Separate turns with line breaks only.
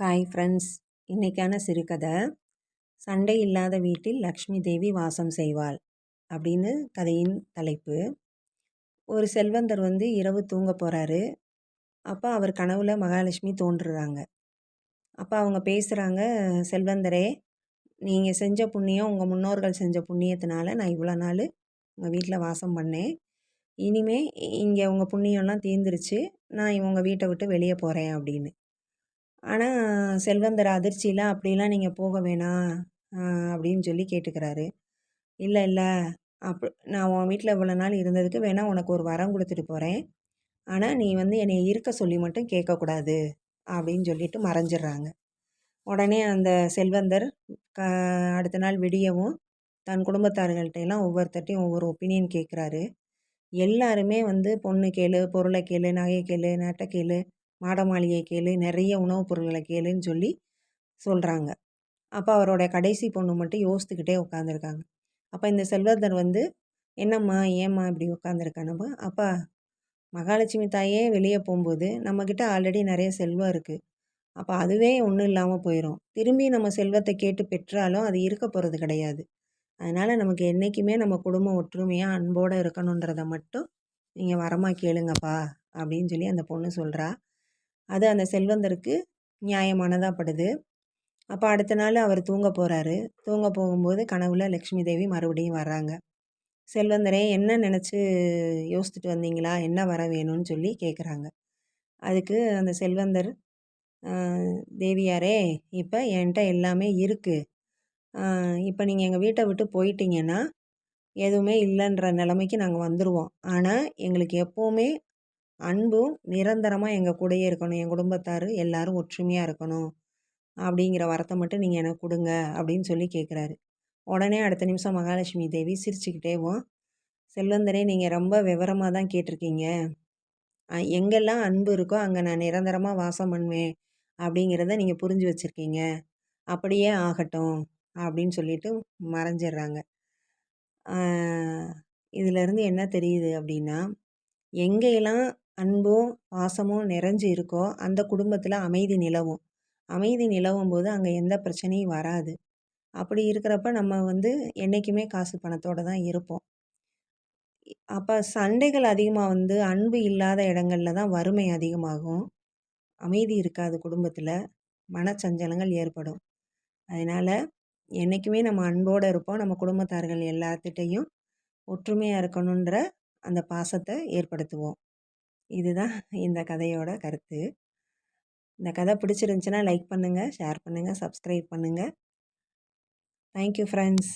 Hi friends, இன்றைக்கான சிறுகதை சண்டை இல்லாத வீட்டில் லக்ஷ்மி தேவி வாசம் செய்வாள் அப்படின்னு கதையின் தலைப்பு. ஒரு செல்வந்தர் இரவு தூங்க போகிறாரு. அப்போ அவர் கனவுல மகாலட்சுமி தோன்றுறாங்க. அப்போ அவங்க பேசுகிறாங்க, செல்வந்தரே, நீங்கள் செஞ்ச புண்ணியம், உங்கள் முன்னோர்கள் செஞ்ச புண்ணியத்தினால நான் இவ்வளோ நாள் உங்கள் வீட்டில் வாசம் பண்ணேன். இனிமே இங்கே உங்கள் புண்ணியம்லாம் தீர்ந்துருச்சு, நான் உங்கள் வீட்டை விட்டு வெளியே போகிறேன் அப்படின்னு. ஆனால் செல்வந்தர் அதிர்ச்சியில், அப்படிலாம் நீங்கள் போக வேணாம் அப்படின்னு சொல்லி கேட்டுக்கிறாரு. இல்லை இல்லை, நான் உன் வீட்டில் இவ்வளோ நாள் இருந்ததுக்கு வேணால் உனக்கு ஒரு வரம் கொடுத்துட்டு போகிறேன். ஆனால் நீ என்னை இருக்க சொல்லி மட்டும் கேட்கக்கூடாது அப்படின்னு சொல்லிட்டு மறைஞ்சிடுறாங்க. உடனே அந்த செல்வந்தர் க அடுத்த நாள் விடியவும் தன் குடும்பத்தார்கள்ட்டையெல்லாம் ஒவ்வொருத்தட்டையும் ஒவ்வொரு ஒப்பீனியன் கேட்குறாரு. எல்லாருமே பொண்ணு கேளு, பொருளை கேளு, நகை கேளு, நட்டை கேளு, மாட மாளிகை கேளு, நிறைய உணவுப் பொருள்களை கேளுன்னு சொல்லி சொல்கிறாங்க. அப்போ அவரோட கடைசி பொண்ணு மட்டும் யோசித்துக்கிட்டே உட்காந்துருக்காங்க. அப்போ இந்த செல்வந்தர் என்னம்மா ஏம்மா இப்படி உட்காந்துருக்கானப்போ, அப்பா, மகாலட்சுமி தாயே வெளியே போகும்போது நம்மக்கிட்ட ஆல்ரெடி நிறைய செல்வம் இருக்குது. அப்போ அதுவே ஒன்றும் இல்லாமல் போயிடும். திரும்பி நம்ம செல்வத்தை கேட்டு பெற்றாலும் அது இருக்க போகிறது கிடையாது. அதனால் நமக்கு என்றைக்குமே நம்ம குடும்பம் ஒற்றுமையாக அன்போடு இருக்கணுன்றதை மட்டும் நீங்கள் வரமாக கேளுங்கப்பா அப்படின்னு சொல்லி அந்த பொண்ணு சொல்கிறா. அது அந்த செல்வந்தருக்கு நியாயமானதாக படுது. அப்போ அடுத்த நாள் அவர் தூங்க போகிறாரு. தூங்க போகும்போது கனவுல லக்ஷ்மி தேவி மறுபடியும் வர்றாங்க. செல்வந்தரே, என்ன நினச்சி யோசிச்சுட்டு வந்தீங்களா, என்ன வர வேணும்னு சொல்லி கேட்குறாங்க. அதுக்கு அந்த செல்வந்தர், தேவியாரே, இப்போ என்கிட்ட எல்லாமே இருக்குது. இப்போ நீங்கள் எங்கள் வீட்டை விட்டு போயிட்டீங்கன்னா எதுவுமே இல்லைன்ற நிலைமைக்கு நாங்கள் வந்துடுவோம். ஆனால் எங்களுக்கு எப்போவுமே அன்பும் நிரந்தரமாக எங்கள் கூடயே இருக்கணும், என் குடும்பத்தார் எல்லாரும் ஒற்றுமையாக இருக்கணும் அப்படிங்கிற வரத்தை மட்டும் நீங்கள் எனக்கு கொடுங்க அப்படின்னு சொல்லி கேட்குறாரு. உடனே அடுத்த நிமிஷம் மகாலட்சுமி தேவி சிரிச்சுக்கிட்டேவும், செல்வந்தரே, நீங்கள் ரொம்ப விவரமாக தான் கேட்டிருக்கீங்க. எங்கெல்லாம் அன்பு இருக்கோ அங்கே நான் நிரந்தரமாக வாசம் பண்ணுவேன் அப்படிங்கிறத நீங்கள் புரிஞ்சு வச்சுருக்கீங்க. அப்படியே ஆகட்டும் அப்படின்னு சொல்லிட்டு மறைஞ்சிடுறாங்க. இதிலேருந்து என்ன தெரியுது அப்படின்னா, எங்கெல்லாம் அன்பும் பாசமும் நிறைஞ்சு இருக்கோ அந்த குடும்பத்தில் அமைதி நிலவும். அமைதி நிலவும் போது அங்கே எந்த பிரச்சனையும் வராது. அப்படி இருக்கிறப்ப நம்ம என்றைக்குமே காசு பணத்தோடு தான் இருப்போம். அப்போ சண்டைகள் அதிகமாக அன்பு இல்லாத இடங்கள்ல தான் வறுமை அதிகமாகும். அமைதி இருக்காது குடும்பத்தில், மனச்சஞ்சலங்கள் ஏற்படும். அதனால் என்றைக்குமே நம்ம அன்போடு இருப்போம். நம்ம குடும்பத்தார்கள் எல்லாத்துட்டையும் ஒற்றுமையாக இருக்கணுன்ற அந்த பாசத்தை ஏற்படுத்துவோம். இதுதான் இந்த கதையோட கருத்து. இந்த கதை பிடிச்சிருந்துச்சுன்னா லைக் பண்ணுங்கள், ஷேர் பண்ணுங்கள், சப்ஸ்கிரைப் பண்ணுங்கள். Thank you friends.